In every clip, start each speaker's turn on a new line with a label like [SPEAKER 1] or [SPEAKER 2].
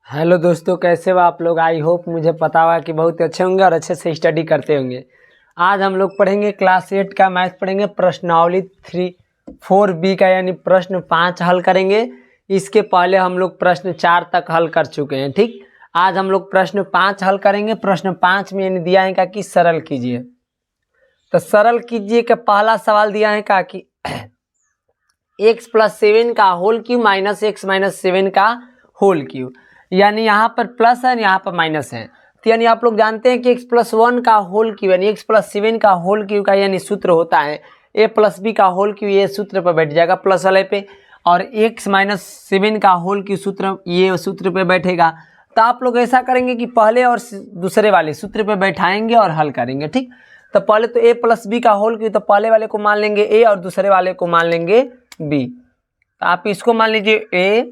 [SPEAKER 1] Hello दोस्तों, कैसे हो आप लोग। आई होप मुझे पता हुआ कि बहुत अच्छे होंगे और अच्छे से स्टडी करते होंगे। आज हम लोग पढ़ेंगे क्लास 8 का मैथ पढ़ेंगे, प्रश्नावली 4B का, यानी प्रश्न 5 हल करेंगे। इसके पहले हम लोग प्रश्न 4 तक हल कर चुके हैं। ठीक, आज हम लोग प्रश्न 5 हल करेंगे। प्रश्न 5 में यानी दिया है कि सरल कीजिए। तो सरल कीजिए का पहला सवाल दिया है कि x + 7 का होल क्यूब माइनस x - 7 का होल क्यूब, यानी यहाँ पर प्लस है, यहाँ पर माइनस है। तो यानी आप लोग जानते हैं कि x + 1 का होल क्यूब यानी x + 7 का होल क्यूब का यानी सूत्र होता है a + b का होल क्यूब। ये सूत्र पर बैठ जाएगा प्लस वाले पे, और x - 7 का होल क्यूब सूत्र ये सूत्र पे बैठेगा। तो आप लोग ऐसा करेंगे कि पहले और दूसरे वाले सूत्र पे बैठाएंगे और हल करेंगे। ठीक, तो पहले तो a + b का होल क्यूब, तो पहले वाले को मान लेंगे a और दूसरे वाले को मान लेंगे b। तो आप इसको मान लीजिए a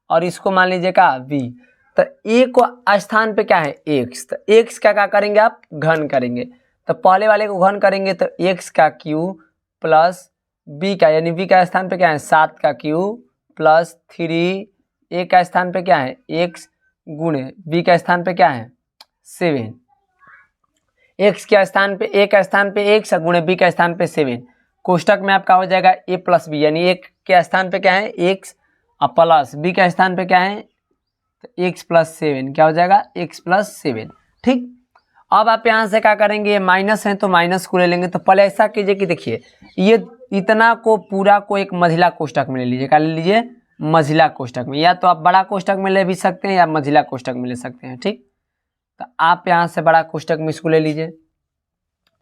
[SPEAKER 1] और इसको मान लीजिएगा v। तो a को स्थान पे क्या है x, तो x का क्या करेंगे आप घन करेंगे। तो पहले वाले को घन करेंगे तो x का क्यूब प्लस b का, यानी b का स्थान पे क्या है 7 का क्यूब प्लस 3, a का स्थान पे क्या है x गुणे b का स्थान पे क्या है 7। x के स्थान पे a का स्थान पे x गुणे b का स्थान पे 7। कोष्टक में आपका हो जाएगा a + b, यानी a के स्थान पे क्या है x और प्लस b का स्थान पे क्या है तो x + 7, क्या हो जाएगा x + 7। ठीक, अब आप यहाँ से क्या करेंगे, ये माइनस है तो माइनस को ले लेंगे। तो पहले ऐसा कीजिए कि देखिए ये इतना को पूरा को एक मझिला कोष्टक में ले लीजिए। क्या ले लीजिए मझिला कोष्टक में, या तो आप बड़ा कोष्टक में ले भी सकते हैं या मझिला कोष्टक में ले सकते हैं। ठीक, तो आप यहाँ से बड़ा कोष्टक में इसको ले लीजिए।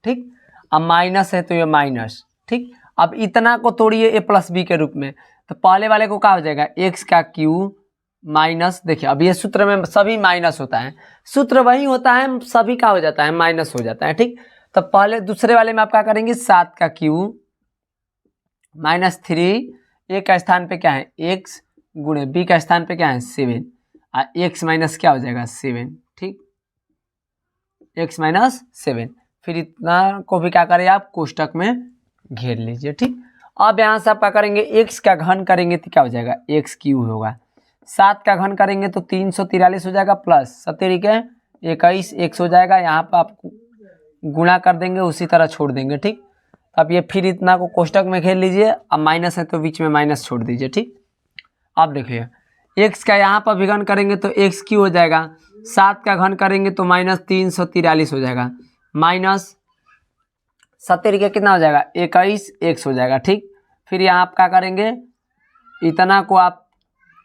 [SPEAKER 1] ठीक, अब माइनस है तो ये माइनस। ठीक, अब इतना को तोड़िए a + b के रूप में। तो पहले वाले को क्या हो जाएगा x का क्यूब माइनस, देखिए अब ये सूत्र में सभी माइनस होता है, सूत्र वही होता है, सभी का हो जाता है माइनस हो जाता है। ठीक, तो पहले दूसरे वाले में आप क्या करेंगे 7 का क्यूब माइनस 3, a का स्थान पे क्या है x गुणे b का स्थान पे क्या है 7, और x माइनस क्या हो जाएगा 7। ठीक, x - 7, फिर इतना को भी क्या करें आप कोष्टक में घेर लीजिए। ठीक, अब यहाँ से आप क्या करेंगे x का घन करेंगे तो क्या हो जाएगा x क्यूब होगा, 7 का घन करेंगे तो 343 हो जाएगा, प्लस 7 के 21 x हो जाएगा। यहाँ पर आप गुणा कर देंगे, उसी तरह छोड़ देंगे। ठीक, अब ये फिर इतना को कोष्टक में घेर लीजिए। अब माइनस है तो बीच में माइनस छोड़ दीजिए। ठीक, अब देखिए x का यहाँ पर विघन करेंगे तो x क्यू हो जाएगा, 7 का घन करेंगे तो -343 हो जाएगा, माइनस 70 के कितना हो जाएगा 21 x हो जाएगा। ठीक, फिर यहाँ आप क्या करेंगे इतना को आप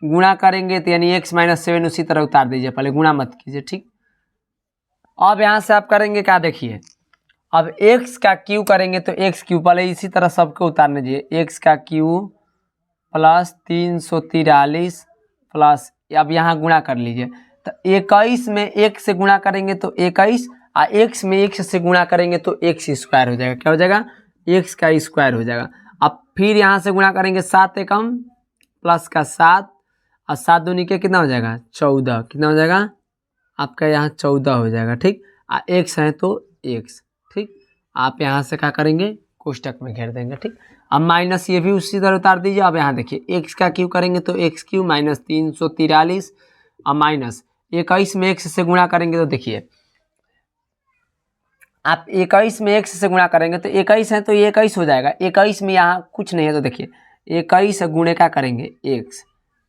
[SPEAKER 1] गुणा करेंगे तो यानी x - 7 उसी तरह उतार दीजिए, पहले गुणा मत कीजिए। ठीक, अब यहाँ से आप करेंगे क्या देखिए, अब x का क्यू करेंगे तो x क्यू पहले इसी तरह सबको उतारने दीजिए, x का क्यू प्लस 343 प्लस, अब यहाँ गुणा कर लीजिए। तो 21 में 1 से गुणा करेंगे तो 21, और x में 1 से गुणा करेंगे तो x स्क्वायर हो जाएगा। क्या हो जाएगा x का स्क्वायर हो जाएगा। अब फिर यहाँ से गुणा करेंगे 7 एकम प्लस का 7 और 7 दूनी के कितना हो जाएगा 14, कितना हो जाएगा आपका यहाँ 14 हो जाएगा। ठीक, और x है तो x। ठीक, आप यहाँ से क्या करेंगे कोष्टक में घेर देंगे। ठीक, अब माइनस ये भी उसी तरह उतार दीजिए। अब यहाँ देखिए x का क्यू करेंगे तो x क्यू -343 और माइनस 21 में x से गुणा करेंगे तो देखिए आप 21 में x से गुणा करेंगे तो 21 है तो ये 21 हो जाएगा। 21 में यहाँ कुछ नहीं है तो देखिए 21 गुणे क्या करेंगे x,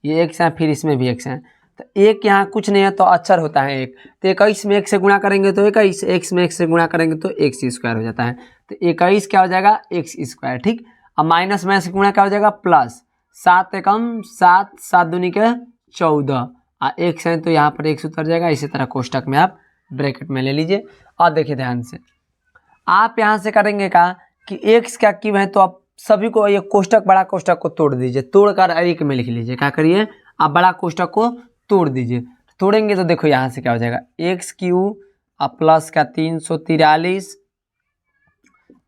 [SPEAKER 1] ये x है फिर इसमें भी x है, तो एक यहाँ कुछ नहीं है तो अक्षर होता है एक, तो 21 में 1 से गुणा करेंगे तो 21, x में 1 से गुणा करेंगे तो x स्क्वायर हो जाता है, तो 21 क्या हो जाएगा x स्क्वायर। ठीक, अब माइनस में से गुणा क्या हो जाएगा प्लस 7 एकम 7, 7 दूनी के 14 और x है तो यहाँ पर x उतर जाएगा। इसी तरह कोष्टक में आप ब्रैकेट में ले लीजिए। और देखिए ध्यान से आप यहाँ से करेंगे का कि x का क्यूब है तो आप सभी को ये कोष्टक बड़ा कोष्टक को तोड़ दीजिए, तोड़कर एक में लिख लीजिए। क्या करिए आप बड़ा कोष्टक को तोड़ दीजिए, तोड़ेंगे तो देखो यहाँ से क्या हो जाएगा x क्यूब और प्लस का 343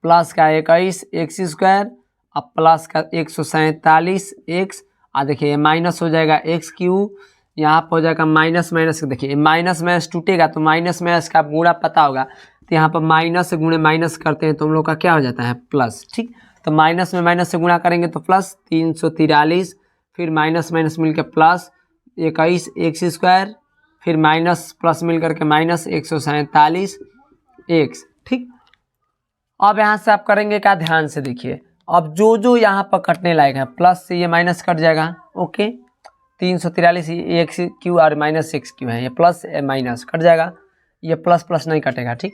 [SPEAKER 1] प्लस का 21 x स्क्वायर और प्लस का 147 x, और देखिए माइनस हो जाएगा x क्यूब, यहाँ पर हो जाएगा माइनस माइनस, देखिए माइनस माइनस टूटेगा तो माइनस माइनस का गुणा पता होगा, तो यहाँ पर माइनस से गुणे माइनस करते हैं तो हम लोग का क्या हो जाता है प्लस। ठीक, तो माइनस में माइनस से गुणा करेंगे तो प्लस 343, फिर माइनस माइनस मिलकर प्लस 21 एक्स स्क्वायर, फिर माइनस प्लस मिल करके माइनस 147 एक्स। ठीक, अब यहाँ से आप करेंगे क्या, ध्यान से देखिए। अब जो जो यहाँ पर कटने लायक है प्लस से ये माइनस कट जाएगा। ओके, 343 ये एक्स क्यू और माइनस एक्स क्यू है, ये प्लस माइनस कट जाएगा, ये प्लस प्लस नहीं कटेगा। ठीक,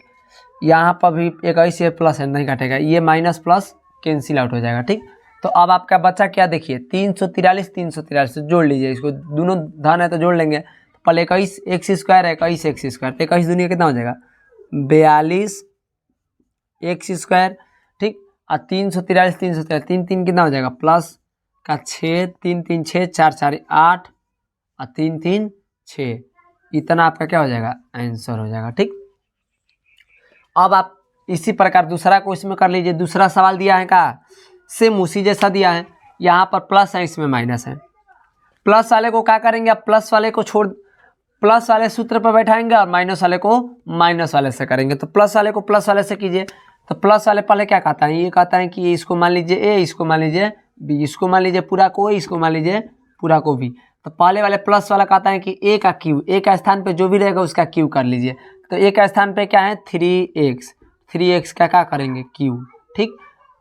[SPEAKER 1] यहाँ पर भी 21 ये प्लस है नहीं कटेगा, ये माइनस प्लस कैंसिल आउट हो जाएगा। ठीक, तो अब आपका बच्चा क्या देखिए 343 जोड़ लीजिए इसको, दोनों धन है तो जोड़ लेंगे। पहले 21 एक्स स्क्वायर है, 21 एक्स स्क्वायर, तो 21 दुनिया कितना हो जाएगा 42 एक्स स्क्वायर। ठीक, और 343 तीन तीन कितना हो जाएगा प्लस का 6, 3 3 6 4 4 8 और 3 3 6, इतना आपका क्या हो जाएगा आंसर हो जाएगा। ठीक, अब आप इसी प्रकार दूसरा को इसमें कर लीजिए। दूसरा सवाल दिया है का सेम उसी जैसा दिया है, यहाँ पर प्लस है इसमें माइनस है। प्लस वाले को क्या करेंगे, आप प्लस वाले को छोड़, प्लस वाले सूत्र पर बैठाएंगे और माइनस वाले को माइनस वाले से करेंगे। तो प्लस वाले को प्लस वाले से कीजिए। तो प्लस वाले पहले क्या कहता है, ये कहता है कि इसको मान लीजिए ए, इसको मान लीजिए बी, इसको मान लीजिए पूरा को, इसको मान लीजिए पूरा को बी। तो पहले वाले प्लस वाला कहता है कि ए का क्यू, ए का स्थान पे जो भी रहेगा उसका क्यू कर लीजिए। तो ए का स्थान पे क्या है 3x, 3x का क्या करेंगे क्यू। ठीक,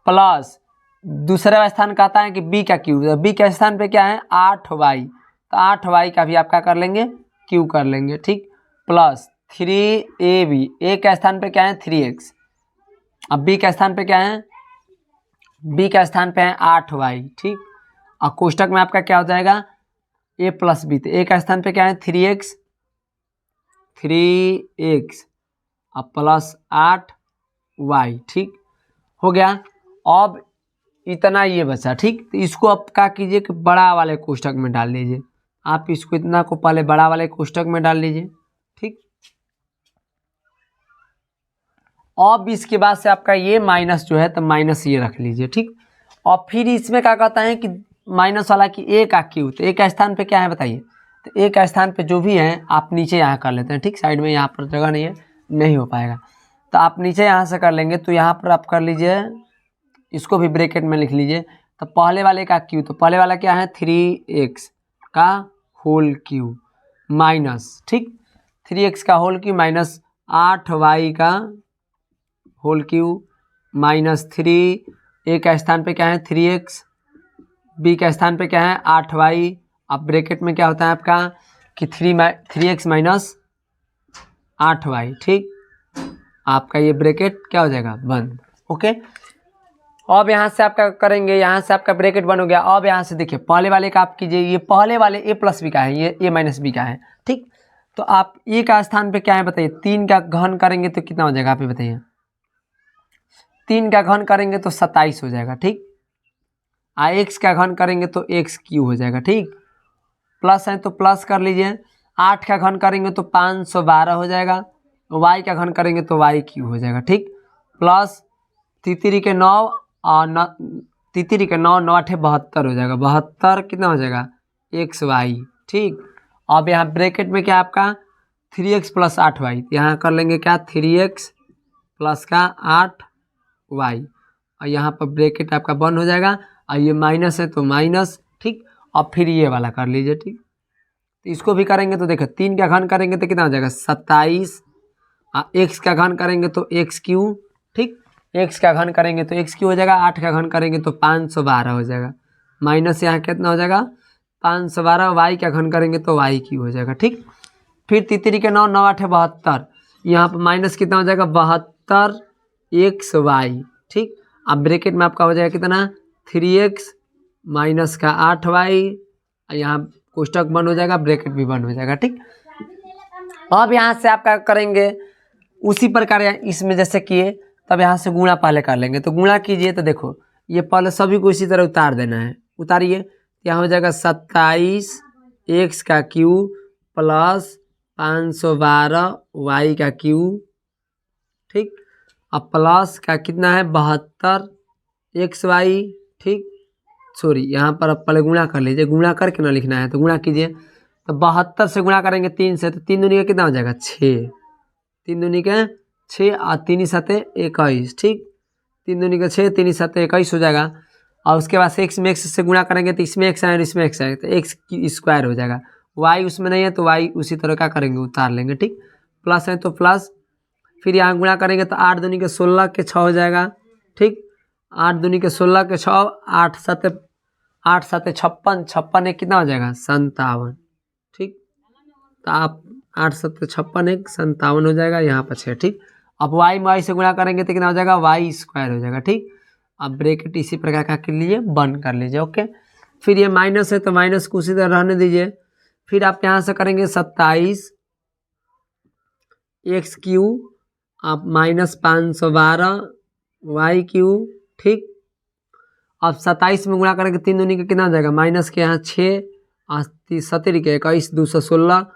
[SPEAKER 1] प्लस दूसरा स्थान कहता है कि बी का क्यू, तो बी के स्थान पे क्या है 8y, तो 8y का भी आप क्या कर लेंगे क्यू कर लेंगे। ठीक, प्लस 3ab, ए के स्थान पे क्या है 3x, अब बी के स्थान पे क्या है, बी के स्थान पे है 8y। ठीक, और कोष्टक में आपका क्या हो जाएगा a प्लस बी, तो ए का स्थान पे क्या है 3x, 3x अब प्लस 8y। ठीक हो गया। अब इतना ये बचा। ठीक, तो इसको आप क्या कीजिए कि बड़ा वाले कोष्टक में डाल लीजिए। आप इसको इतना को पहले बड़ा वाले कोष्टक में डाल लीजिए। ठीक, अब इसके बाद से आपका ये माइनस जो है तो माइनस ये रख लीजिए। ठीक, और फिर इसमें क्या कहता है कि माइनस वाला कि ए का क्यू, तो ए का स्थान पे क्या है बताइए, तो ए का स्थान पे जो भी है आप नीचे यहाँ कर लेते हैं। ठीक, साइड में यहाँ पर जगह नहीं है, नहीं हो पाएगा, तो आप नीचे यहाँ से कर लेंगे। तो यहाँ पर आप कर लीजिए, इसको भी ब्रैकेट में लिख लीजिए। तो पहले वाले का क्यू, तो पहले वाला क्या है 3x का होल क्यू माइनस, ठीक 3x का होल क्यू माइनस 8y का होल क्यू माइनस 3, ए का स्थान पे क्या है 3x, बी का स्थान पे क्या है 8y। अब ब्रैकेट में क्या होता है आपका कि 3x माइनस 8y। ठीक, आपका ये ब्रैकेट क्या हो जाएगा बंद। ओके, अब यहाँ से आपका करेंगे, यहाँ से आपका ब्रैकेट बन हो गया। अब यहाँ से देखिए पहले वाले का आप कीजिए, ये पहले वाले a प्लस बी का है, ये a माइनस बी का है। ठीक, तो आप a का स्थान पे क्या है बताइए, 3 का घन करेंगे तो कितना हो जाएगा आप ही बताइए, 3 का घन करेंगे तो 27 हो जाएगा। ठीक, x का घन करेंगे तो x क्यू हो जाएगा। ठीक, प्लस है तो प्लस कर लीजिए, 8 का घन करेंगे तो 512 हो जाएगा, y का घन करेंगे तो y क्यू हो जाएगा। ठीक, प्लस तितरी के 9 और तितरी के 9 9 8 72 हो जाएगा, 72 कितना हो जाएगा xy। ठीक, अब यहाँ ब्रैकेट में क्या आपका 3x प्लस 8y, यहाँ कर लेंगे क्या 3x प्लस का 8y, और यहाँ पर ब्रैकेट आपका बंद हो जाएगा, और ये माइनस है तो माइनस। ठीक, और फिर ये वाला कर लीजिए। ठीक, तो इसको भी करेंगे तो देखो 3 का घन करेंगे तो कितना हो जाएगा 27, x का घन करेंगे तो x क्यू। ठीक, x का घन करेंगे तो x क्यू हो जाएगा, 8 का घन करेंगे तो 512 हो जाएगा, माइनस यहाँ कितना हो जाएगा 512, y का घन करेंगे तो y क्यू हो जाएगा। ठीक, फिर तितरी के 9 9 8 72, यहाँ पर माइनस कितना हो जाएगा 72 xy। ठीक, अब ब्रैकेट में आपका हो जाएगा कितना 3x माइनस का 8y, यहाँ कोष्टक बंद हो जाएगा, ब्रैकेट भी बंद हो जाएगा। ठीक, अब यहाँ से आपका करेंगे उसी प्रकार इसमें जैसे किए, तब यहाँ से गुणा पहले कर लेंगे। तो गुणा कीजिए, तो देखो ये पहले सभी को इसी तरह उतार देना है, उतारिए। यहाँ हो जाएगा 27 x का क्यू प्लस 512 y का क्यू। ठीक, अब प्लस का कितना है 72 xy। ठीक, सॉरी यहाँ पर अब पहले गुणा कर लीजिए, गुणा करके ना लिखना है, तो गुणा कीजिए। तो 72 से गुणा करेंगे 3 से, तो 3 दूनी का कितना हो जाएगा 6, 3 दूनी के 6 और 3 7 21। ठीक, 3 दूनी का 6, 3 7 21 हो जाएगा। और उसके बाद से x में x से गुणा करेंगे तो इसमें x आए और इसमें x आए, तो x की स्क्वायर हो जाएगा, वाई उसमें नहीं है तो वाई उसी तरह क्या करेंगे, उतार लेंगे। ठीक, प्लस है तो प्लस, फिर यहाँ गुणा करेंगे तो 8 दूनी के 16 के 6 हो जाएगा। ठीक, 8 दूनी के 16 के 6, 8 7 56, 56 एक कितना हो जाएगा 57। ठीक, तो आप 8 7 56 एक 57 हो जाएगा, यहाँ पर 6। ठीक, अब वाई में वाई से गुणा करेंगे तो कितना हो जाएगा, वाई स्क्वायर हो जाएगा। ठीक, अब ब्रैकेट इसी प्रकार का कर लीजिए, बंद कर लीजिए। ओके, फिर ये माइनस है तो माइनस को उसी तरह रहने दीजिए। फिर आप यहाँ से करेंगे 27 एक्स क्यू आप माइनस 512 वाई क्यू। ठीक, अब 27 में गुणा करेंगे 3 दूनी का कितना हो जाएगा, माइनस के यहाँ 6 70 के 21 216।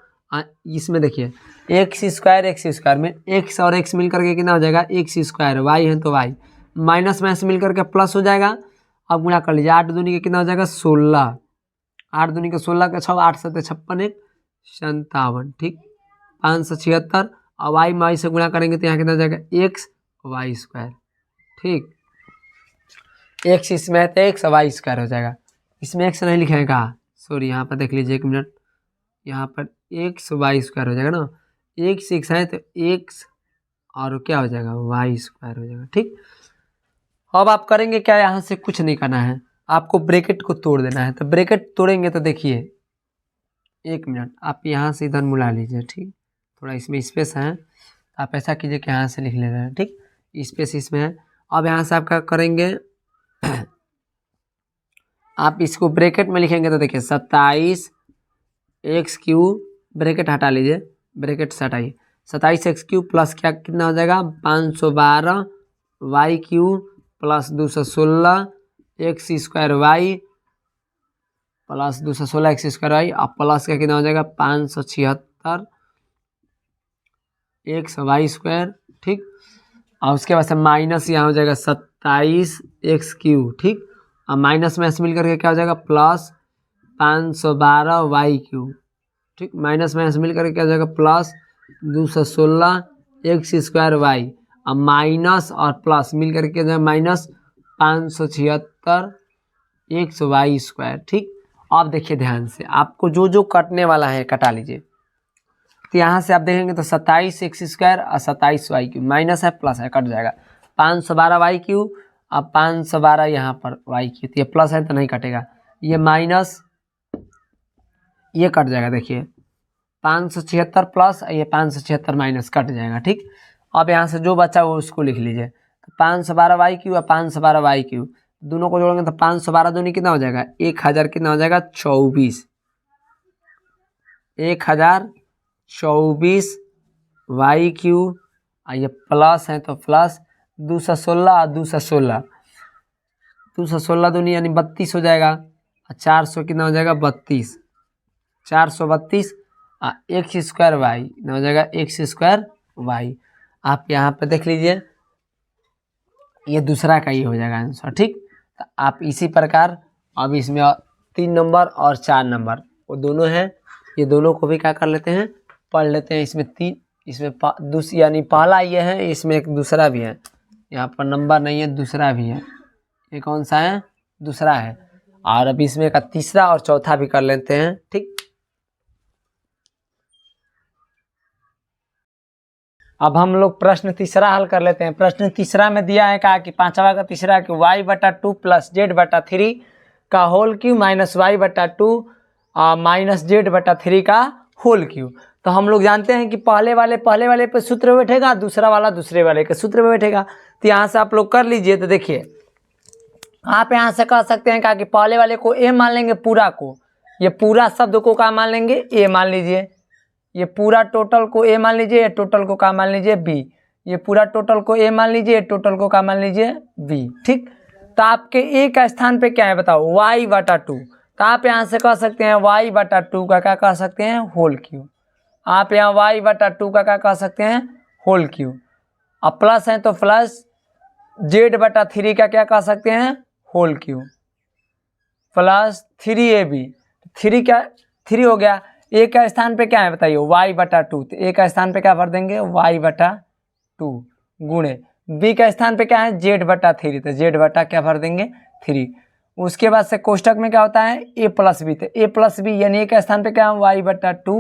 [SPEAKER 1] इसमें देखिए एक्स स्क्वायर में एक्स और एक्स मिल करके कितना हो जाएगा, एक्स स्क्वायर, वाई है तो वाई, माइनस में से मिल करके प्लस हो जाएगा। अब गुणा कर लीजिए, 8 दूनी का कितना हो जाएगा 16, 8 दूनी का 16 का 6, 8 7 56 एक 57। ठीक, 576। और वाई में वाई से गुणा करेंगे तो यहाँ कितना हो जाएगा, एक्स वाई स्क्वायर। ठीक, एक्स इसमें है तो एक्स वाई स्क्वायर हो जाएगा। इसमें एक्स नहीं लिखेगा, सॉरी, यहाँ पर देख लीजिए 1 मिनट, यहाँ पर एक्स वाई स्क्वायर हो जाएगा ना, एक्स एक्स है तो एक्स और क्या हो जाएगा, वाई स्क्वायर हो जाएगा। ठीक, अब आप करेंगे क्या, यहाँ से कुछ नहीं करना है, आपको ब्रैकेट को तोड़ देना है। तो ब्रैकेट तोड़ेंगे तो देखिए 1 मिनट, आप यहाँ से इधर मिला लीजिए। ठीक, थोड़ा इसमें स्पेस है, आप ऐसा कीजिए कि यहाँ से लिख ले रहे हैं। ठीक, स्पेस इसमें है। अब यहाँ से आप क्या करेंगे, आप इसको ब्रैकेट में लिखेंगे तो देखिए 27 एक्स क्यू, ब्रैकेट हटा लीजिए, ब्रैकेट से हटाइए, 27 एक्स क्यू प्लस क्या कितना हो जाएगा 512 Y cube plus 216 X square Y plus 216 X square Y, अब प्लस का कितना हो जाएगा 576 एक्स वाई स्क्वायर। ठीक, और उसके बाद से माइनस यहाँ हो जाएगा 27 एक्स क्यू। ठीक, और माइनस में मिल करके क्या हो जाएगा प्लस 512 वाई क्यू। ठीक, माइनस माइनस मिल करके क्या हो जाएगा प्लस 216 एक्स स्क्वायर वाई, अब माइनस और प्लस मिल करके क्या हो जाएगा माइनस 576 एक्स वाई स्क्वायर। ठीक, अब देखिए ध्यान से, आपको जो जो कटने वाला है कटा लीजिए। तो यहाँ से आप देखेंगे तो 27 एक्स स्क्वायर और 27 वाई क्यू, माइनस है प्लस है, कट जाएगा 512 वाई क्यू, अब 512 यहाँ पर वाई क्यू, तो ये प्लस है तो नहीं कटेगा, ये माइनस ये कट जाएगा। देखिए 576 प्लस ये 576 माइनस कट जाएगा। ठीक, अब यहाँ से जो बचा वो उसको लिख लीजिए, तो 512 वाई क्यू और 512 वाई क्यू दोनों को जोड़ेंगे तो 512 दूनी कितना हो जाएगा 1000 कितना हो जाएगा 24, 1024 वाई क्यू, और ये प्लस है तो प्लस 216 और 216 दूनी यानी 32 हो जाएगा, और 400 कितना हो जाएगा 32, 432 एक्स स्क्वायर वाई कितना हो जाएगा एक्स स्क्वायर वाई। आप यहाँ पे देख लीजिए ये दूसरा का ही हो जाएगा आंसर। ठीक, तो आप इसी प्रकार अब इसमें 3 नंबर और 4 नंबर वो दोनों हैं, ये दोनों को भी क्या कर लेते हैं पढ़ लेते हैं। इसमें 3, इसमें दूसरी यानी पहला ये है, इसमें एक दूसरा भी है, यहाँ पर नंबर नहीं है दूसरा भी है, ये कौन सा है दूसरा है, और अब इसमें का तीसरा और चौथा भी कर लेते हैं। ठीक, अब हम लोग प्रश्न तीसरा हल कर लेते हैं। प्रश्न तीसरा में दिया है कहा कि 5वां का तीसरा कि y/2 प्लस z/3 का whole Q minus y/2 minus z/3 का होल क्यू। तो हम लोग जानते हैं कि पहले वाले पे सूत्र बैठेगा, दूसरा वाला दूसरे वाले के सूत्र में बैठेगा। तो यहाँ से आप लोग कर लीजिए। तो देखिए आप यहाँ से कह सकते हैं कहा कि पहले वाले को a मान लेंगे, पूरा को, ये पूरा शब्द को क्या मान लेंगे a मान लीजिए, ये पूरा टोटल को a मान लीजिए, ये टोटल को क्या मान लीजिए b, ये पूरा टोटल को a मान लीजिए, ये टोटल को क्या मान लीजिए b। ठीक, तो आपके a का स्थान पे क्या है बताओ y/2, तो आप यहाँ से कह सकते हैं y/2 का क्या कह सकते हैं होल क्यू, आप यहाँ y/2 का क्या कह सकते हैं होल क्यू, अब प्लस है तो प्लस z/3 का क्या कह सकते हैं होल क्यू प्लस 3ab, 3 क्या 3 हो गया, a का स्थान पे क्या है बताइए y/2, तो a का स्थान पे क्या भर देंगे y/2 गुणे b का स्थान पे क्या है z/3, तो z बटा क्या भर देंगे 3, उसके बाद से कोष्टक में क्या होता है ए प्लस बी, तो ए प्लस बी यानी ए का स्थान पे क्या है वाई बटा टू,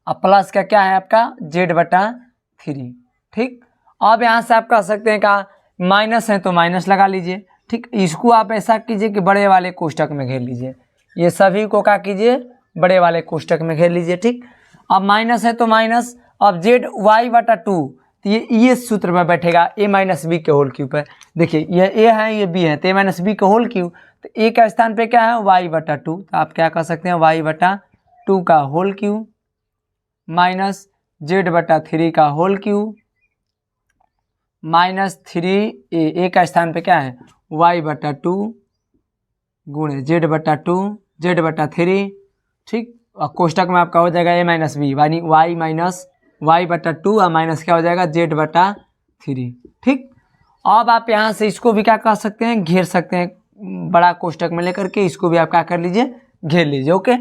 [SPEAKER 1] अब प्लस का क्या है आपका जेड बटा थ्री। ठीक, अब यहाँ से आप कह सकते हैं का माइनस है तो माइनस लगा लीजिए। ठीक, इसको आप ऐसा कीजिए कि बड़े वाले कोष्टक में घेर लीजिए, ये सभी को क्या कीजिए बड़े वाले कोष्टक में घेर लीजिए। ठीक, अब माइनस है तो माइनस, अब जेड वाई बटा टू, तो ये सूत्र में बैठेगा ए माइनस बी के होल क्यूब पर। देखिए ये ए है ये बी है, तो ए माइनस बी के होल क्यूब, तो ए का स्थान पे क्या है वाई बटा टू, तो आप क्या कह सकते हैं वाई बटा टू का होल क्यूब माइनस जेड बटा थ्री का होल क्यूब माइनस थ्री ए का स्थान पे क्या है वाई बटा टू गुणे जेड बटा टू जेड बटा थ्री। ठीक, और कोष्टक में आपका हो जाएगा ए माइनस बी यानी वाई माइनस वाई बटा टू और माइनस क्या हो जाएगा जेड बटा थ्री। ठीक, अब आप यहाँ से इसको भी क्या कर सकते हैं घेर सकते हैं बड़ा कोष्टक में लेकर के, इसको भी आप क्या कर लीजिए घेर लीजिए। ओके,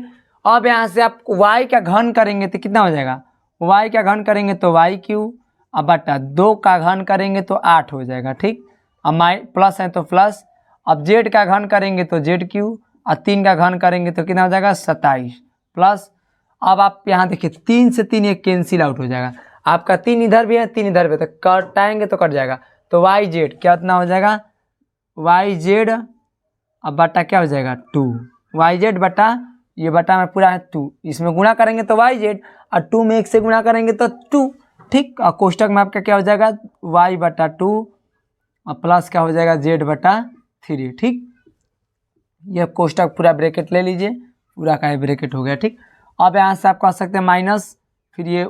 [SPEAKER 1] अब यहाँ से आप y का घन करेंगे तो कितना हो जाएगा y का घन करेंगे तो वाई क्यूब, अब बटा दो का घन करेंगे तो 8 हो जाएगा। ठीक, अब प्लस है तो प्लस, अब z का घन करेंगे तो जेड क्यूब और 3 का घन करेंगे तो कितना हो जाएगा 27 प्लस, अब आप यहाँ देखिए 3 से 3 ये कैंसिल आउट हो जाएगा, आपका 3 इधर भी है 3 इधर भी है, तो कटाएंगे तो कट जाएगा, तो वाई जेड क्या इतना हो जाएगा वाई जेड अब बटा क्या हो जाएगा 2 वाई जेड बटा ये बटा में पूरा है 2, इसमें गुणा करेंगे तो वाई जेड और 2 में 1 से गुणा करेंगे तो 2। ठीक, और कोष्टक में आपका क्या हो जाएगा वाई बटा टू और प्लस क्या हो जाएगा जेड बटा थ्री। ठीक, ये कोष्टक पूरा ब्रैकेट ले लीजिए, पूरा का ब्रैकेट हो गया। ठीक, अब यहाँ से आप कह सकते हैं माइनस, फिर ये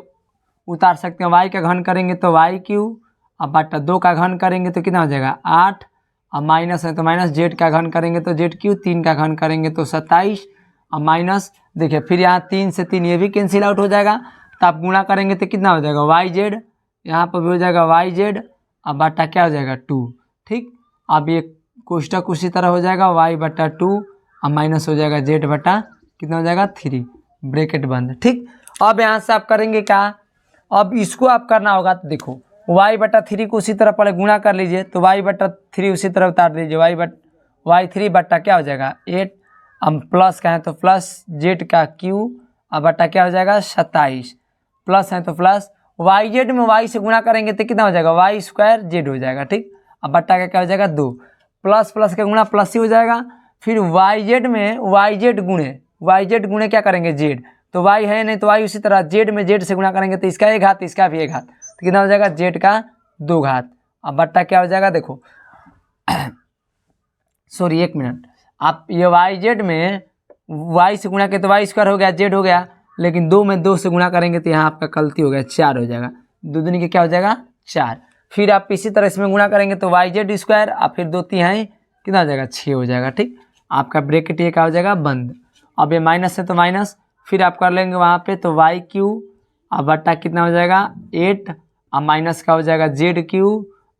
[SPEAKER 1] उतार सकते हैं वाई का घन करेंगे तो वाई क्यूब, अब बटा दो का घन करेंगे तो कितना हो जाएगा 8, अब माइनस है तो माइनस जेड का घन करेंगे तो जेड क्यूब, 3 का घन करेंगे तो 27, अब माइनस देखिए फिर यहाँ 3 से 3 ये भी कैंसिल आउट हो जाएगा, तो आप गुणा करेंगे तो कितना हो जाएगा वाई जेड, यहाँ पर भी हो जाएगा वाई जेड, अब बटा क्या हो जाएगा 2। ठीक, अब ये कोष्टक उसी तरह हो जाएगा वाई बटा टू और माइनस हो जाएगा जेड बटा कितना हो जाएगा 3 ब्रैकेट बंद। ठीक, अब यहाँ से आप करेंगे क्या, अब इसको आप करना होगा, तो देखो वाई बटा थ्री को उसी तरह पहले गुणा कर लीजिए, तो वाई बटा थ्री उसी तरह उतार दीजिए, वाई थ्री बटा क्या हो जाएगा 8, अब प्लस का है तो प्लस जेड का क्यू और बटा क्या हो जाएगा 27, प्लस है तो प्लस वाई जेड में वाई से गुणा करेंगे तो कितना हो जाएगा वाई स्क्वायर जेड हो जाएगा। ठीक, अब बट्टा का क्या हो जाएगा 2, प्लस प्लस का गुणा प्लस ही हो जाएगा, फिर वाई जेड में वाई जेड गुणे क्या करेंगे जेड, तो वाई है नहीं तो वाई उसी तरह जेड में जेड से गुणा करेंगे तो इसका एक घात इसका भी एक घात, तो कितना हो जाएगा जेड का 2 घात। अब बट्टा क्या हो जाएगा देखो सॉरी एक मिनट, आप ये वाई जेड में वाई से गुणा किया तो वाई स्क्वायर हो गया जेड हो गया, लेकिन 2 में 2 से गुणा करेंगे तो यहाँ आपका गलती हो गया 4 हो जाएगा, 2 दूनी के क्या हो जाएगा 4, फिर आप इसी तरह इसमें गुणा करेंगे तो वाई जेड स्क्वायर और फिर 2 तिहाई कितना हो जाएगा 6 हो जाएगा। ठीक, आपका ब्रैकेट ये क्या हो जाएगा बंद। अब ये माइनस है तो माइनस, फिर आप कर लेंगे वहाँ पे तो वाई क्यू और बट्टा कितना हो जाएगा 8 और माइनस का हो जाएगा जेड क्यू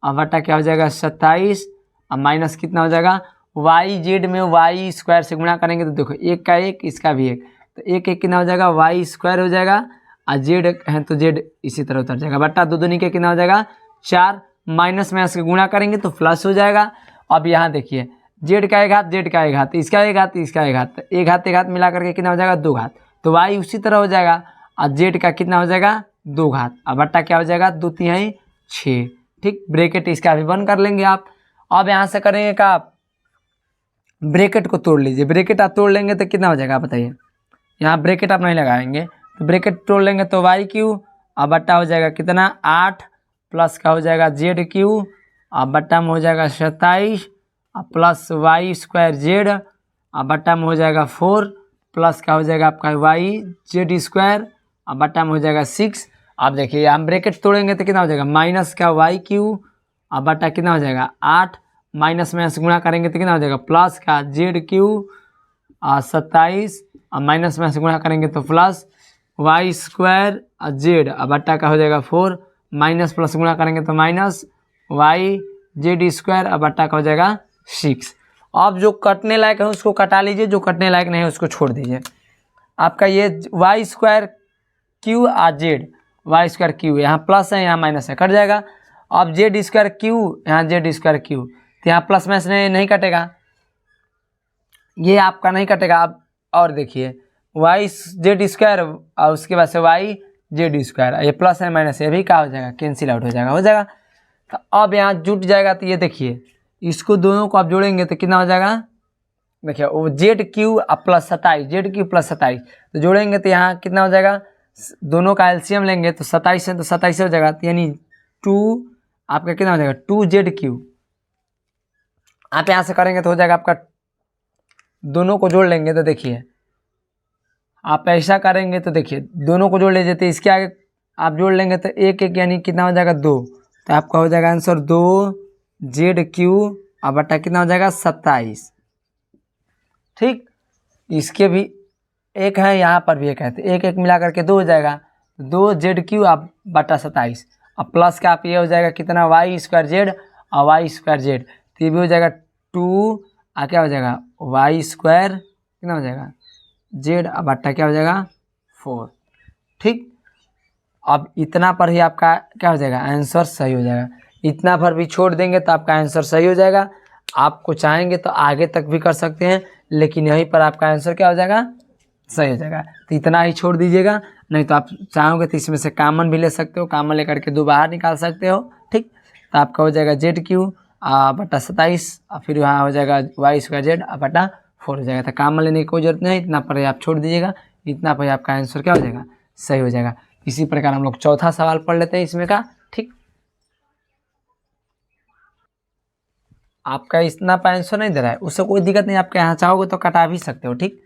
[SPEAKER 1] और बट्टा क्या हो जाएगा 27 और माइनस कितना हो जाएगा वाई जेड में वाई स्क्वायर से गुणा करेंगे तो देखो एक का एक इसका भी एक, तो एक एक कितना हो जाएगा वाई स्क्वायर हो जाएगा और जेड है तो जेड इसी तरह उतर जाएगा, बट्टा 2 दूनी के कितना हो जाएगा 4, माइनस में इसके गुणा करेंगे तो प्लस हो जाएगा। अब यहाँ देखिए जेड का एक घात जेड का एक घात इसका एक घात इसका एक घात, एक घात मिला करके कितना हो जाएगा 2 घात, तो वाई उसी तरह हो जाएगा और जेड का कितना हो जाएगा 2 घात और बट्टा क्या हो जाएगा 2 तिहाई 6। ठीक, ब्रैकेट इसका भी बंद कर लेंगे आप। अब यहाँ से करेंगे का आप ब्रैकेट को तोड़ लीजिए, ब्रैकेट आप तोड़ लेंगे तो कितना हो जाएगा बताइए, यहाँ ब्रैकेट आप नहीं लगाएंगे तो ब्रैकेट तोड़ लेंगे तो वाई क्यू और बट्टा हो जाएगा कितना 8 प्लस का हो जाएगा जेड क्यू और बट्टा में हो जाएगा 27 और प्लस वाई स्क्वायर जेड और बट्टा में हो जाएगा 4 प्लस का हो जाएगा आपका वाई जेड स्क्वायर और बट्टा में हो जाएगा 6। अब देखिए हम ब्रैकेट तोड़ेंगे तो कितना हो जाएगा माइनस का वाई क्यू और बट्टा कितना हो जाएगा 8, माइनस में गुणा करेंगे तो कितना हो जाएगा प्लस का जेड क्यू और 27 और माइनस में गुणा करेंगे तो प्लस वाई स्क्वायर और जेड और बट्टा का हो जाएगा 4, माइनस प्लस गुणा करेंगे तो माइनस वाई जेड स्क्वायर और बट्टा का हो जाएगा 6। अब जो कटने लायक है उसको कटा लीजिए, जो कटने लायक नहीं है उसको छोड़ दीजिए। आपका ये वाई स्क्वायर क्यू और जेड वाई स्क्वायर क्यू यहाँ प्लस है यहाँ माइनस है कट जाएगा। अब जेड स्क्वायर क्यू यहाँ जेड स्क्वायर क्यू, तो यहाँ प्लस में से नहीं कटेगा, ये आपका नहीं कटेगा। अब और देखिए वाई जेड स्क्वायर और उसके बाद से वाई जेड स्क्वायर, ये प्लस है माइनस ये भी क्या हो जाएगा, कैंसिल आउट हो जाएगा। तो अब यहाँ जुट जाएगा, तो ये देखिए इसको दोनों को आप जोड़ेंगे तो कितना हो जाएगा, देखिए वो Z Q plus 27, Z Q plus 27, तो जोड़ेंगे तो यहाँ कितना हो जाएगा, दोनों का एलसीएम लेंगे तो 27 है तो 27 हो जाएगा, तो यानी 2 आपका कितना हो जाएगा 2 जेड क्यू। आप यहाँ से करेंगे तो हो जाएगा आपका, दोनों को जोड़ लेंगे तो देखिए आप ऐसा करेंगे तो देखिए दोनों को जोड़ लीजिए, तो इसके आगे आप जोड़ लेंगे तो एक एक यानी कितना हो जाएगा 2, तो आपका हो जाएगा आंसर 2 जेड क्यू और बटा कितना हो जाएगा 27। ठीक, इसके भी एक है, यहाँ पर भी एक है, तो एक एक मिला करके 2 हो जाएगा, 2 जेड क्यू आप बटा 27, अब प्लस का आप ये हो जाएगा कितना वाई स्क्वायर जेड और वाई स्क्वायर जेड, तो ये भी हो जाएगा 2 और क्या हो जाएगा वाई स्क्वायर कितना हो जाएगा जेड और बट्टा क्या हो जाएगा 4। ठीक, अब इतना पर ही आपका क्या हो जाएगा आंसर सही हो जाएगा, इतना पर भी छोड़ देंगे तो आपका आंसर सही हो जाएगा। आपको चाहेंगे तो आगे तक भी कर सकते हैं, लेकिन यहीं पर आपका आंसर क्या हो जाएगा सही हो जाएगा, तो इतना ही छोड़ दीजिएगा। नहीं तो आप चाहोगे तो इसमें से कॉमन भी ले सकते हो, कॉमन लेकर के 2 बाहर निकाल सकते हो। ठीक, तो आपका हो जाएगा जेड क्यू बटा 27 और फिर वहाँ हो जाएगा वाई स्क्वायर जेड बटा 4 हो जाएगा, तो कॉमन लेने की कोई जरूरत नहीं, इतना पर आप छोड़ दीजिएगा, इतना पर आपका आंसर क्या हो जाएगा सही हो जाएगा। इसी प्रकार हम लोग चौथा सवाल पढ़ लेते हैं इसमें का। ठीक, आपका इतना पर आंसर नहीं दे रहा है उससे कोई दिक्कत नहीं, आपके यहाँ चाहोगे तो कटा भी सकते हो। ठीक,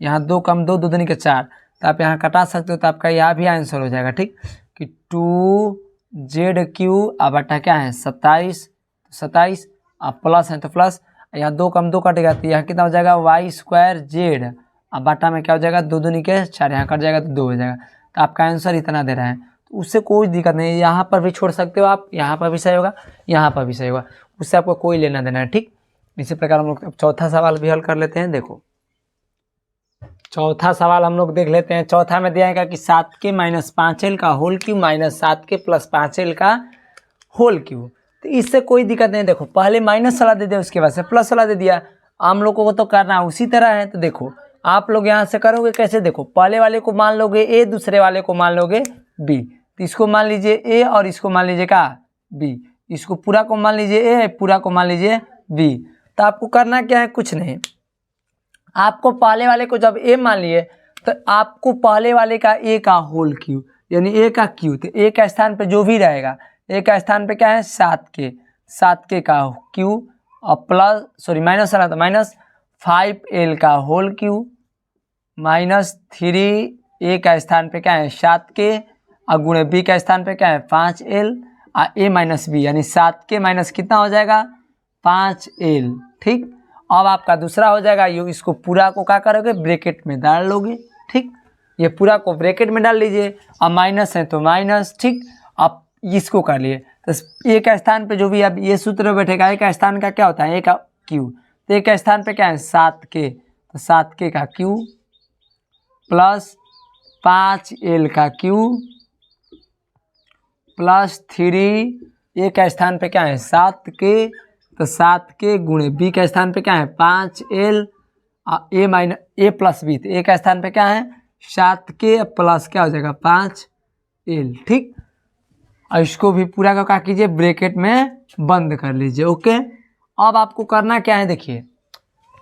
[SPEAKER 1] यहाँ 2 कम 2 2 दूनी के 4, तो आप यहाँ कटा सकते हो, तो आपका यहाँ भी आंसर हो जाएगा। ठीक, कि 2 जेड क्यू बटा क्या है 27, 27 अब प्लस है तो प्लस, यहाँ 2 कम 2 कटेगा, तो यहाँ कितना हो जाएगा वाई स्क्वायर जेड अब बटा में क्या हो जाएगा 2 दूनी के 4, यहाँ कट जाएगा तो 2 हो जाएगा, तो आपका आंसर इतना दे रहा है, तो उससे कोई दिक्कत नहीं, यहाँ पर भी छोड़ सकते हो आप, यहाँ पर भी सही होगा यहाँ पर भी सही होगा, उससे आपको कोई लेना देना है। ठीक, इसी प्रकार हम लोग चौथा सवाल भी हल कर लेते हैं। देखो चौथा सवाल हम लोग देख लेते हैं। चौथा में दिया है कि 7 के माइनस 5l का होल क्यूब माइनस 7 के प्लस 5l का होल क्यूब, तो इससे कोई दिक्कत नहीं। देखो पहले माइनस वाला दे दिया उसके बाद से प्लस वाला दे दिया, हम लोगों को तो करना उसी तरह है। तो देखो आप लोग यहाँ से करोगे कैसे, देखो पहले वाले को मान लोगे ए, दूसरे वाले को मान लोगे बी, तो इसको मान लीजिए ए और इसको मान लीजिए का बी, इसको पूरा को मान लीजिए ए, पूरा को मान लीजिए बी। तो आपको करना क्या है, कुछ नहीं, आपको पहले वाले को जब ए मान लिए तो आपको पहले वाले का ए का होल क्यूब यानी ए का क्यू, तो ए का स्थान पे जो भी रहेगा, ए का स्थान पे क्या है 7 के का क्यू और प्लस सॉरी माइनस वाला तो माइनस 5l का होल क्यूब माइनस 3 ए का स्थान पे क्या है 7 के और गुणे बी का स्थान पे क्या है 5l और ए माइनस बी यानी 7 के माइनस कितना हो जाएगा 5l। ठीक, अब आपका दूसरा हो जाएगा ये, इसको पूरा को क्या करोगे ब्रैकेट में डाल लोगे। ठीक, ये पूरा को ब्रैकेट में डाल लीजिए और माइनस है तो माइनस। ठीक, अब इसको कर लिए तो ए का स्थान पे जो भी अब ये सूत्र बैठेगा, ए का स्थान का क्या होता है ए का क्यू, तो ए का स्थान पे क्या है 7 के, तो 7 के का क्यू प्लस 5l का क्यू प्लस 3 ए का स्थान पे क्या है 7 के, तो 7 के गुणे बी का स्थान पे क्या है 5l ए माइनस ए प्लस बी, तो ए का स्थान पे क्या है 7 के प्लस क्या हो जाएगा 5l। ठीक, और इसको भी पूरा का क्या कीजिए ब्रैकेट में बंद कर लीजिए। ओके, अब आपको करना क्या है, देखिए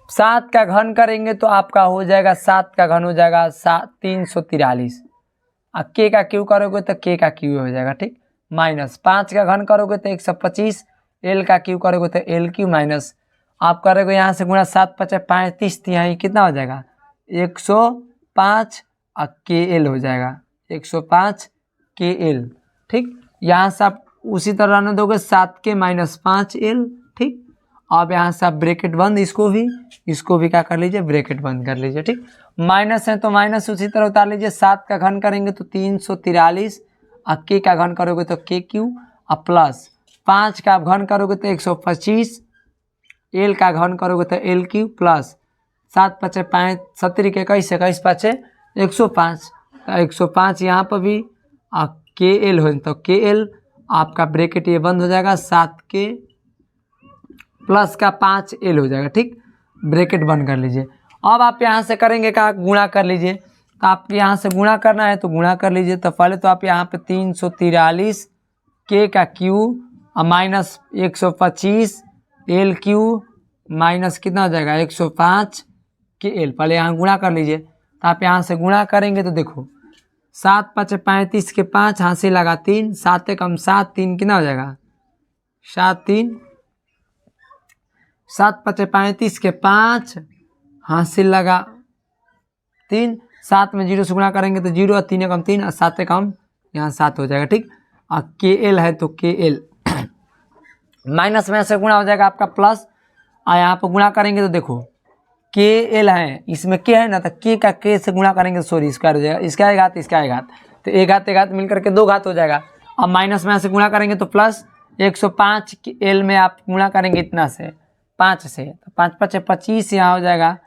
[SPEAKER 1] 7 का घन करेंगे तो आपका हो जाएगा 7 का घन हो जाएगा 343 और के का क्यू करोगे तो के का क्यू हो जाएगा। ठीक, माइनस 5 का घन करोगे तो 125, एल का क्यू करोगे तो एल क्यू माइनस आप करोगे यहाँ से गुणा 7 5 35, यहाँ कितना हो जाएगा 105 और के एल हो जाएगा 105 के एल। ठीक, यहाँ से आप उसी तरह रहने दोगे 7 के माइनस 5l। ठीक, अब यहाँ से आप ब्रैकेट बंद, इसको भी क्या कर लीजिए ब्रैकेट बंद कर लीजिए। ठीक, माइनस है तो माइनस उसी तरह उतार लीजिए, 7 का घन करेंगे तो 343 और के का घन करोगे तो के क्यू और प्लस 5 का आप घन करोगे तो 125, एल का घन करोगे तो एल क्यू प्लस 7 5 5 70 के 21 21 5 105, तो 105 यहाँ पर भी और के एल हो तो के एल आपका ब्रैकेट ये बंद हो जाएगा 7 के प्लस का 5l हो जाएगा, ठीक। ब्रैकेट बंद कर लीजिए। अब आप यहाँ से करेंगे क्या, गुणा कर लीजिए। तो आप यहाँ से गुणा करना है तो गुणा कर लीजिए। तो पहले तो आप यहाँ पे 343 के का क्यू और माइनस 125 एल क्यू माइनस कितना हो जाएगा 105 के एल, पहले यहाँ गुणा कर लीजिए। तो आप यहाँ से गुणा करेंगे तो देखो 7 5 35 के 5 हासिल लगा 3, 7 कम 7, 3 कितना हो जाएगा 7 3, 7 5 35 के 5 हासिल लगा 3, 7 में 0 से गुणा करेंगे तो 0 और 3 कम 3 और 7 कम यहाँ 7 हो जाएगा, ठीक। और के एल है तो के एल माइनस में से गुणा हो जाएगा आपका प्लस, और यहाँ पर गुणा करेंगे तो देखो के एल है, इसमें के है ना, तो के का के से गुणा करेंगे सॉरी स्क्वायर हो जाएगा, इसका एक घात इसका एक घात, तो एक घात मिलकर के 2 घात हो जाएगा। और माइनस में से गुणा करेंगे तो प्लस 105 के एल में आप गुणा करेंगे इतना से 5 से, तो 5 5 25 यहाँ हो जाएगा।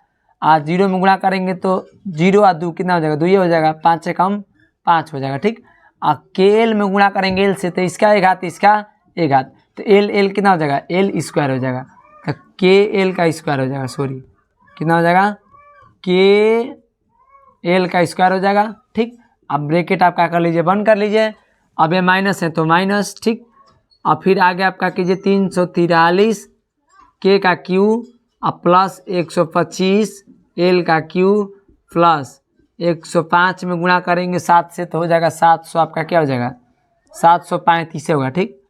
[SPEAKER 1] और 0 में गुणा करेंगे तो 0 और 2 कितना हो जाएगा 2 हो जाएगा, 5 से कम 5 हो जाएगा, ठीक। और के एल में गुणा करेंगे एल से तो इसका एक घात इसका एक घात, तो एल कितना हो जाएगा एल स्क्वायर हो जाएगा, तो के एल का स्क्वायर हो जाएगा, सॉरी कितना हो जाएगा के एल का स्क्वायर हो जाएगा, ठीक। अब ब्रैकेट आप क्या कर लीजिए बंद कर लीजिए। अब ये माइनस है तो माइनस, ठीक। और फिर आगे आपका कीजिए 343 के का क्यू और प्लस 125 एल का क्यू प्लस 105 में गुणा करेंगे 7 से तो हो जाएगा 700, आपका क्या हो जाएगा 735 होगा, ठीक।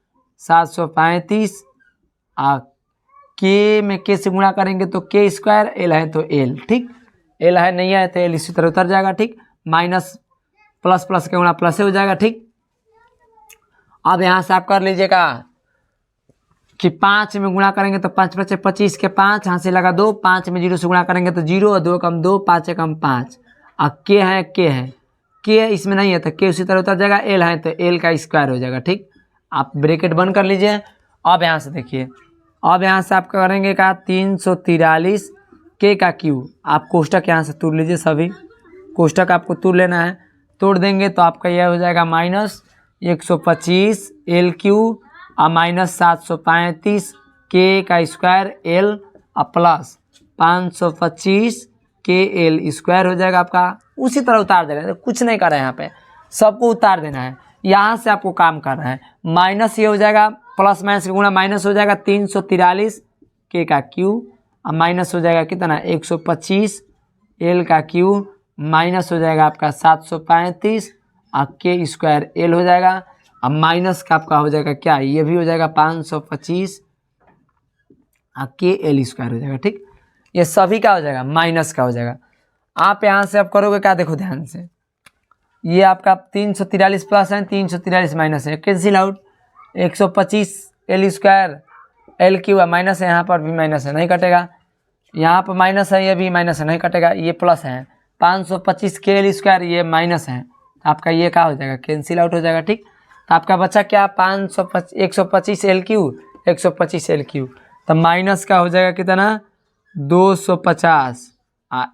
[SPEAKER 1] 735 के में के से गुणा करेंगे तो के स्क्वायर, एल है तो एल, ठीक। एल है नहीं है तो एल इसी तरह उतर जाएगा, ठीक। माइनस प्लस प्लस के गुणा प्लस हो जाएगा, ठीक। अब यहाँ से आप कर लीजिएगा कि 5 में गुणा करेंगे तो 5 5 25 के 5 यहाँ से लगा 2, 5 में 0 से गुणा करेंगे तो 0 और 2 कम 2, 5 कम 5। और के है के इसमें नहीं है तो के उसी तरह उतर जाएगा, एल है तो एल का स्क्वायर हो जाएगा, ठीक। आप ब्रैकेट बंद कर लीजिए। अब यहाँ से देखिए, अब यहाँ से आप करेंगे का 343 के का क्यू, आप कोष्टक यहाँ से तोड़ लीजिए, सभी कोष्टक आपको तोड़ लेना है, तोड़ देंगे तो आपका यह हो जाएगा माइनस 125 एल क्यू और माइनस 735 के का स्क्वायर एल और प्लस 525 के एल स्क्वायर हो जाएगा आपका। उसी तरह उतार देना है, कुछ नहीं कर रहे हैं, यहाँ पे सबको उतार देना है, यहाँ से आपको काम करना है। माइनस ये हो जाएगा, प्लस माइनस का गुणा माइनस हो जाएगा 343 के का क्यू और माइनस हो जाएगा कितना 125 एल का क्यू माइनस हो जाएगा आपका 735 और के स्क्वायर एल हो जाएगा। अब माइनस का आपका हो जाएगा क्या, ये भी हो जाएगा 525 और के एल स्क्वायर हो जाएगा, ठीक। ये सभी का हो जाएगा माइनस का हो जाएगा। आप यहाँ से आप करोगे क्या, देखो ध्यान से, ये आपका 343 प्लस है 343 माइनस है, cancel out 125 L square L Q है, माइनस है, यहाँ पर भी माइनस है नहीं कटेगा, यहाँ पर माइनस है ये भी माइनस है नहीं कटेगा, ये प्लस है 525 के एल स्क्वायर ये माइनस है, आपका ये क्या हो जाएगा कैंसिल आउट हो जाएगा, ठीक। तो आपका बचा क्या 125 एल क्यू 125 एल क्यू, तो माइनस का हो जाएगा कितना 250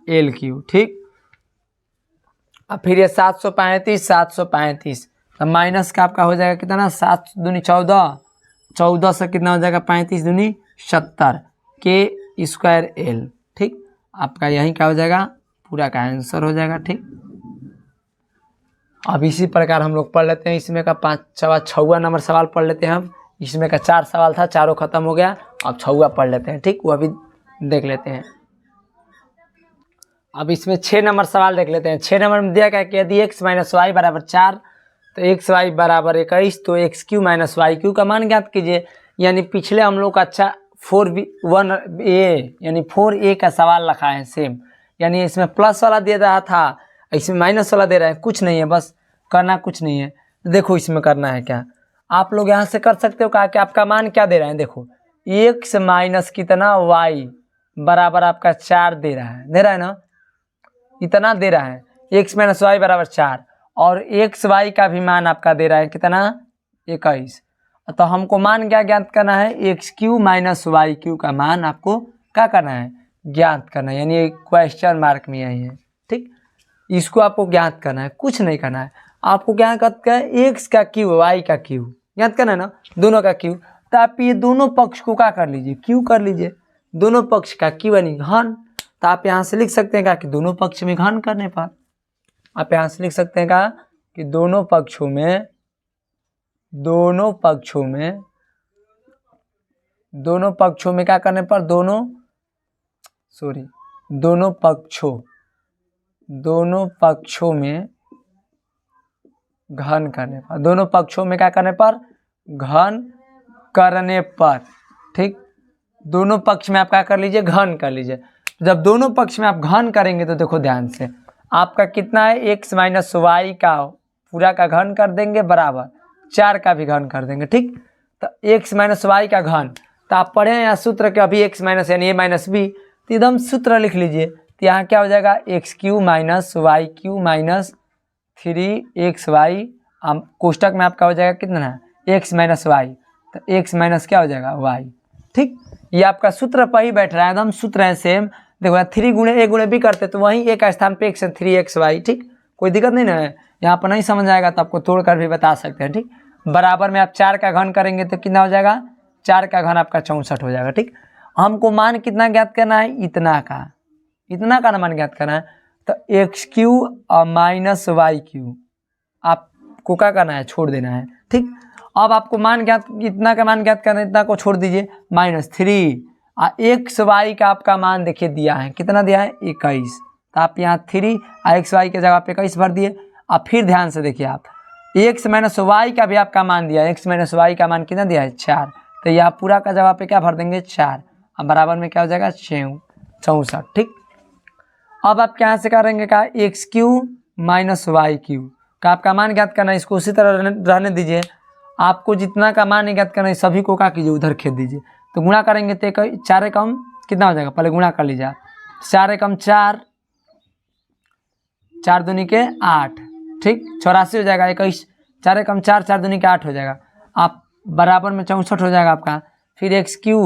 [SPEAKER 1] एल क्यू, ठीक। अब फिर ये 735 तो माइनस का आपका हो जाएगा कितना 7 दूनी 14, 14 से कितना हो जाएगा 35 दूनी 70 के स्क्वायर एल, ठीक। आपका यही क्या हो जाएगा पूरा का आंसर हो जाएगा, ठीक। अब इसी प्रकार हम लोग पढ़ लेते हैं, इसमें का 6वां नंबर सवाल पढ़ लेते हैं हम। इसमें का 4 सवाल था, चारों खत्म हो गया, अब 6वां पढ़ लेते हैं, ठीक, वो अभी देख लेते हैं। अब इसमें 6 नंबर सवाल देख लेते हैं। 6 नंबर में दिया क्या कि यदि x माइनस वाई बराबर 4 तो एक्स वाई बराबर 21 तो X cube minus Y cube का मान ज्ञात कीजिए। यानी पिछले हम लोग का अच्छा 4A यानी 4A का सवाल रखा है सेम, यानी इसमें प्लस वाला दे रहा था, इसमें माइनस वाला दे रहा है, कुछ नहीं है, बस करना कुछ नहीं है। देखो इसमें करना है क्या, आप लोग यहाँ से कर सकते हो, कहा कि आपका मान क्या दे रहे हैं, देखो x माइनस कितना y बराबर आपका 4 दे रहा है ना, इतना दे रहा है, x माइनस वाई बराबर 4 और एक्स वाई का भी मान आपका दे रहा है कितना 21। तो हमको मान क्या ज्ञात करना है, X cube minus Y cube का मान आपको क्या करना है ज्ञात करना है, यानी क्वेश्चन मार्क में यही है, ठीक। इसको आपको ज्ञात करना है, कुछ नहीं करना है, आपको क्या करना है एक्स का क्यू वाई का क्यू ज्ञात करना है ना, दोनों का क्यू। तो आप ये दोनों पक्ष को क्या कर लीजिए, क्यू कर लीजिए, दोनों पक्ष का क्यू यानी घन। तो आप यहाँ से लिख सकते हैं क्या कि दोनों पक्ष में घन करने पर आप यहाँ से लिख सकते हैं क्या कि दोनों पक्षों में क्या करने पर दोनों पक्षों में घन करने पर, दोनों पक्षों में क्या करने पर, घन करने पर, ठीक। दोनों पक्ष में आप क्या कर लीजिए, घन कर लीजिए। जब दोनों पक्ष में आप घन करेंगे तो देखो ध्यान से आपका कितना है, x माइनस वाई का पूरा का घन कर देंगे बराबर 4 का भी घन कर देंगे, ठीक। तो x माइनस वाई का घन, तो आप पढ़े हैं यहाँ सूत्र के अभी x माइनस यानी a माइनस बी, तो एकदम सूत्र लिख लीजिए। तो यहाँ क्या हो जाएगा, X cube minus Y cube minus 3xy, कोष्टक में आपका हो जाएगा कितना, x माइनस वाई, तो x माइनस क्या हो जाएगा y, ठीक। ये आपका सूत्र पर ही बैठ रहा है, एकदम सूत्र है सेम। देखो 3 गुणे a गुणे b करते तो वहीं a का स्थान पे x है 3xy, ठीक। कोई दिक्कत नहीं ना है, यहाँ पर नहीं समझ आएगा तो आपको तोड़कर भी बता सकते हैं, ठीक। बराबर में आप 4 का घन करेंगे तो कितना हो जाएगा, 4 का घन आपका 64 हो जाएगा, ठीक। हमको मान कितना ज्ञात करना है, इतना का मान ज्ञात करना है। तो एक्स क्यू और माइनस वाई क्यू आपको क्या करना है, छोड़ देना है, ठीक। अब आपको मान ज्ञात, इतना का मान ज्ञात करना है, इतना को छोड़ दीजिए, -3 और एक्स वाई का आपका मान देखिए दिया है, कितना दिया है 21, तो आप यहाँ 3 और एक्स वाई के जगह पे 21 भर दिए। और फिर ध्यान से देखिए आप एक्स माइनस वाई का भी आपका मान दिया है, एक्स माइनस वाई का मान कितना दिया है 4, तो यहाँ पूरा का जगह पे क्या भर देंगे 4 और बराबर में क्या हो जाएगा 64, ठीक। अब आप यहाँ से करेंगे क्या, X cube minus Y cube का आपका मान ज्ञात करना है, इसको उसी तरह रहने दीजिए। आपको जितना का मान ज्ञात करना है सभी को क्या कीजिए, उधर खेद दीजिए। तो गुणा करेंगे तो 4 एकम कितना हो जाएगा, पहले गुणा कर लीजिए आप, 4 एकम 4, 4 दूनी के 8, ठीक, 84 हो जाएगा 21, 4 एकम 4, 4 दूनी के 8 हो जाएगा, आप बराबर में 64 हो जाएगा आपका। फिर एक्स क्यू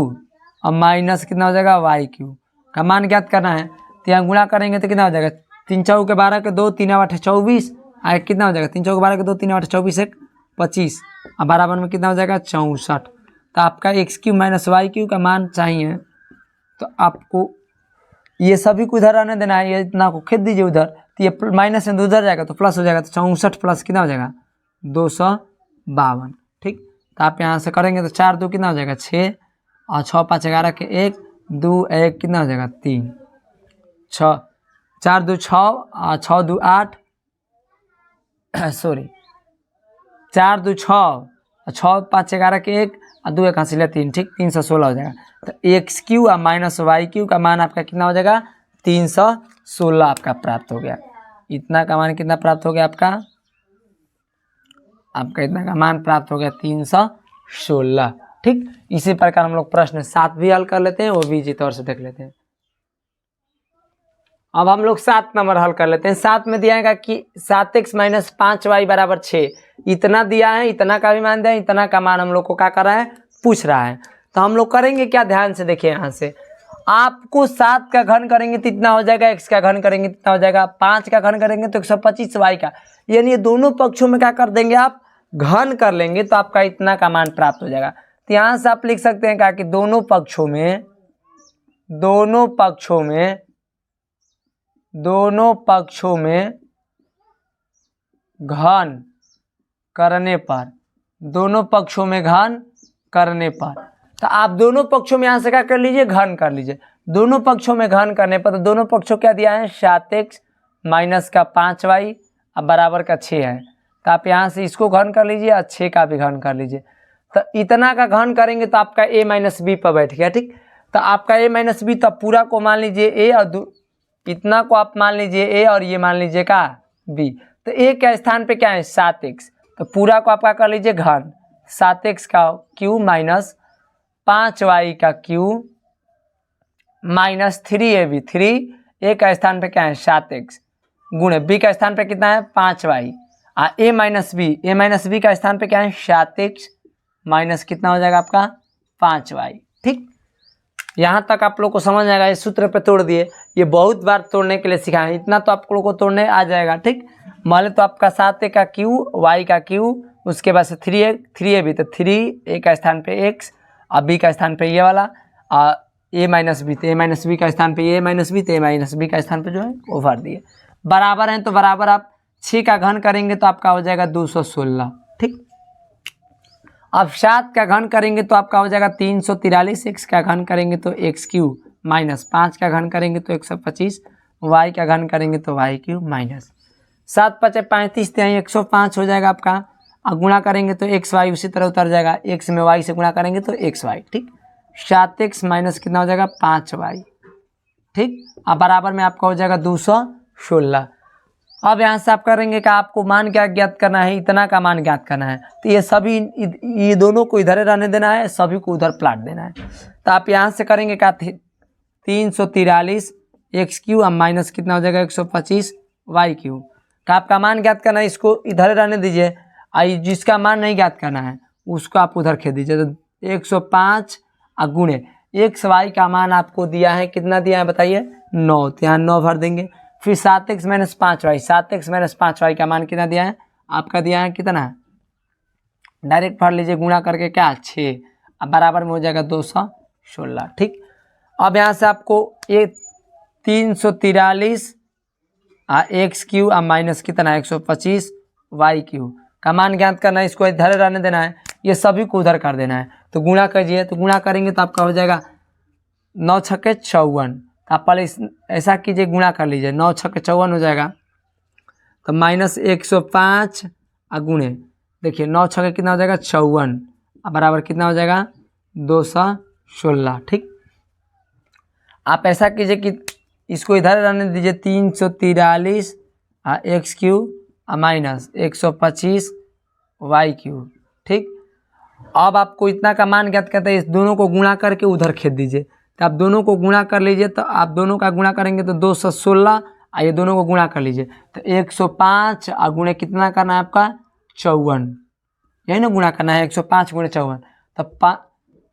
[SPEAKER 1] और माइनस कितना हो जाएगा वाई क्यू का मान ज्ञात करना है, तो यहाँ गुणा करेंगे तो कितना हो जाएगा, 3 चौके के 12 के 2, 3 8 24, और कितना हो जाएगा 3 चौके 12 के 2, 3 8 24 1 25 और बराबर में कितना हो जाएगा 64। तो आपका X cube minus Y cube का मान चाहिए, तो आपको ये सभी को इधर आने देना है, ये इतना को खेद दीजिए उधर, तो ये माइनस में उधर जाएगा तो प्लस हो जाएगा, तो 64 प्लस कितना हो जाएगा 252, ठीक। तो आप यहाँ से करेंगे तो 4 2 कितना हो जाएगा 6 और 6 5 11 के 1 2 1 कितना हो जाएगा 3 6, 4 2 6 और 6 2 8 सॉरी 4 2 6 और 6 5 11 के 1 और 2 1 हासिल 3, ठीक, 316 हो जाएगा। तो एक्स क्यू और माइनस वाई क्यू का मान आपका कितना हो जाएगा 316 आपका प्राप्त हो गया। इतना का मान कितना प्राप्त हो गया आपका इतना का मान प्राप्त हो गया 316, ठीक। इसी प्रकार हम लोग प्रश्न 7 भी हल कर लेते हैं, वो भी इसी तौर से देख लेते हैं। अब हम लोग 7 नंबर हल कर लेते हैं। 7 में दिया है कि 7x माइनस 5y बराबर 6, इतना दिया है, इतना का भी मान दिया है, इतना का मान हम लोग को क्या कर रहा है, पूछ रहा है। तो हम लोग करेंगे क्या, ध्यान से देखिए, यहाँ से आपको 7 का घन करेंगे तो इतना हो जाएगा, x का घन करेंगे तो इतना हो जाएगा, 5 का घन करेंगे तो 125y का, यानी ये दोनों पक्षों में क्या कर देंगे आप, घन कर लेंगे तो आपका इतना का मान प्राप्त हो जाएगा। तो यहाँ से आप लिख सकते हैं क्या कि दोनों पक्षों में घन करने पर, तो आप दोनों पक्षों में यहाँ से क्या कर लीजिए, घन कर लीजिए। दोनों पक्षों में घन करने पर, तो दोनों पक्षों क्या दिया है 7x माइनस का 5y अब बराबर का 6 है, तो आप यहाँ से इसको घन कर लीजिए और 6 का भी घन कर लीजिए। तो इतना का घन करेंगे तो आपका a माइनस बी पर बैठ गया, ठीक। तो आपका a माइनस बी, तो पूरा को मान लीजिए a और इतना को आप मान लीजिए a और ये मान लीजिए का b। तो a के स्थान पे क्या है 7x, तो पूरा को आपका कर लीजिए घन, 7x का क्यू माइनस 5y का क्यू माइनस 3ab, 3a का स्थान पे क्या है 7x गुणे b का स्थान पे कितना है 5y, a माइनस बी का स्थान पे क्या है 7x माइनस कितना हो जाएगा आपका 5y, ठीक। यहाँ तक आप लोग को समझ आएगा, इस सूत्र पे तोड़ दिए, ये बहुत बार तोड़ने के लिए सिखाएं, इतना तो आप लोग को तोड़ने आ जाएगा, ठीक। मान लो तो आपका 7a का क्यू, y का क्यू उसके बाद से 3a भी, तो 3a का स्थान पे x और b का स्थान पे ये वाला, और a माइनस बी, तो a माइनस बी का स्थान पे a माइनस बी, तो a माइनस बी का स्थान पे जो है वो भर दिए। बराबर हैं तो बराबर आप 6 का घन करेंगे तो आपका हो जाएगा 216। ठीक, अब 7 का घन करेंगे तो आपका हो जाएगा 343, x का घन करेंगे तो x क्यूब माइनस 5 का घन करेंगे तो 125, y का घन करेंगे तो y क्यूब माइनस 7 × 5 = 35, तो यहाँ 105 हो जाएगा आपका, और गुणा करेंगे तो x y उसी तरह उतर जाएगा, x में y से गुणा करेंगे तो x y। ठीक, 7x माइनस कितना हो जाएगा 5y। ठीक, अब बराबर में आपका हो जाएगा 216। अब यहाँ से आप करेंगे कि आपको मान क्या ज्ञात करना है, इतना का मान ज्ञात करना है, तो ये सभी ये दोनों को इधर रहने देना है, सभी को उधर प्लाट देना है। तो आप यहाँ से करेंगे क्या 343 x क्यूब और माइनस कितना हो जाएगा 125 y क्यूब। तो आपका मान ज्ञात करना है, इसको इधर रहने दीजिए, आई जिसका मान नहीं ज्ञात करना है उसको आप उधर खेल दीजिए। तो 105 और गुणे x y का मान आपको दिया है, कितना दिया है बताइए 9, तो यहाँ 9 भर देंगे। फिर 7x minus 5y, 7x minus 5y का मान कितना दिया है आपका, दिया है कितना, डायरेक्ट भर लीजिए गुणा करके क्या 6, अब बराबर में हो जाएगा 216। ठीक, अब यहाँ से आपको ये 343 x क्यूब और माइनस कितना 125 y क्यूब का मान ज्ञात करना है, इसको इधर रहने देना है, ये सभी को उधर कर देना है। तो गुणा कीजिए, तो गुणा करेंगे तो आपका हो जाएगा 9 × 6 = 54। आप पहले ऐसा कीजिए, गुणा कर लीजिए, 9 × 6 = 54 हो जाएगा, तो माइनस 105 और गुणे देखिए 9 × 6 कितना हो जाएगा 54, और बराबर कितना हो जाएगा 216। ठीक, आप ऐसा कीजिए कि इसको इधर रहने दीजिए, 343 x क्यूब और माइनस 125 y क्यूब। ठीक, अब आपको इतना का मान ज्ञात करते हैं, इस दोनों को गुणा करके उधर खेद दीजिए। तो आप दोनों को गुणा कर लीजिए, तो आप दोनों का गुणा करेंगे तो 216, और ये दोनों को गुणा कर लीजिए तो 105 और गुणे कितना करना है आपका 54, यही ना गुणा करना है 105 × 54। तो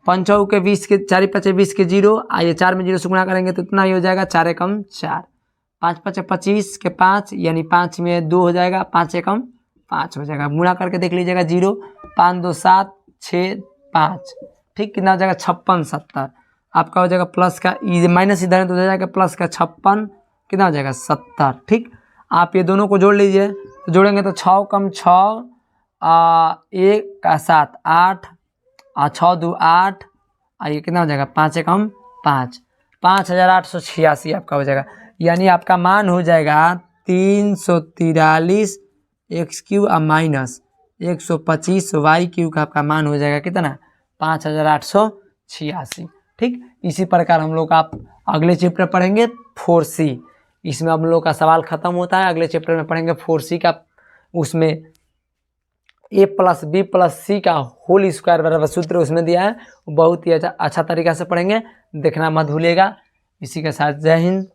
[SPEAKER 1] 5 के 20 के 4 × 5 = 20 के 0, आइए 4 में 0 से गुणा करेंगे तो इतना ही हो जाएगा 4 एकम 4, 5 × 5 = 25 के 5, यानी 5 में 2 हो जाएगा, 5 एकम 5 हो जाएगा। गुणा करके देख लीजिएगा 0, 5 2 7 6 5। ठीक, कितना हो जाएगा 56 70, आपका हो जाएगा प्लस का माइनस इधर है तो हो जाएगा प्लस का 56, कितना हो जाएगा 70। ठीक, आप ये दोनों को जोड़ लीजिए, तो जोड़ेंगे तो 6 कम 6 1 का 7 8 और 6 2 8, ये कितना हो जाएगा 5 एकम 5, 5886 आपका हो जाएगा। यानी आपका मान हो जाएगा 343 x क्यूब और माइनस 125 y क्यूब का आपका मान हो जाएगा कितना 5886। ठीक, इसी प्रकार हम लोग आप अगले चैप्टर पढ़ेंगे 4c, इसमें हम लोग का सवाल खत्म होता है। अगले चैप्टर में पढ़ेंगे 4c का, उसमें a + b + c का होल स्क्वायर बराबर सूत्र उसमें दिया है, बहुत ही अच्छा तरीका से पढ़ेंगे, देखना मत भूलिएगा। इसी के साथ जय हिंद।